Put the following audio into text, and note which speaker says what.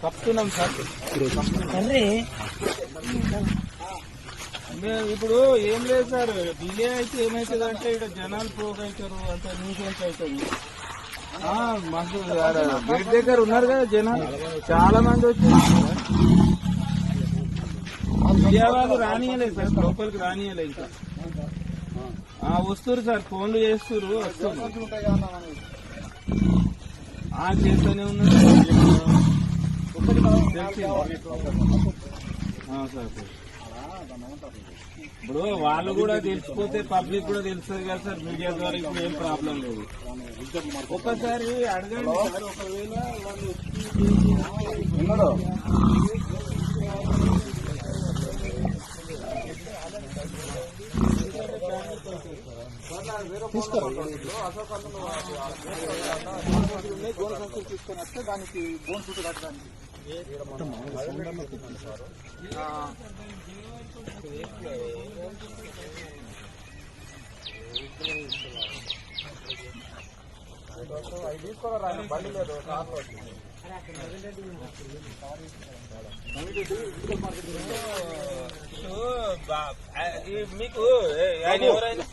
Speaker 1: కప్తున్నాం sir. ఇప్పుడు ఏం లేదు సార్, డిలే అయితే ఏమవుతుంది అంటే ఇక్కడ జనాలు పోగు అవుతారు, అంత న్యూసెన్స్ అవుతుంది. మాకు గేట్ దగ్గర ఉన్నారు కదా జనాలు, చాలా మంది వచ్చారు. మీడియా వాళ్ళు రానియలేదు సార్, లోపలికి రానియలేదు. ఇంకా వస్తున్నారు సార్, ఫోన్లు చేస్తున్నారు, వస్తున్నారు. చేస్తూనే ఉన్నారు సార్. ఇప్పుడు వాళ్ళు కూడా తెలిసిపోతే పబ్లిక్ కూడా తెలుస్తుంది కదా సార్, మీడియా ద్వారా. ఇప్పుడు ఏం ప్రాబ్లం లేదు. ఒకసారి అడగండి సార్, ఒకవేళ వాళ్ళు తీసుకొని వస్తే దానికి బోన్ చుట్టూ కట్టడానికి అవి తీసుకోరా, బండి లేదు కార్లో. మీకు ఎవరైనా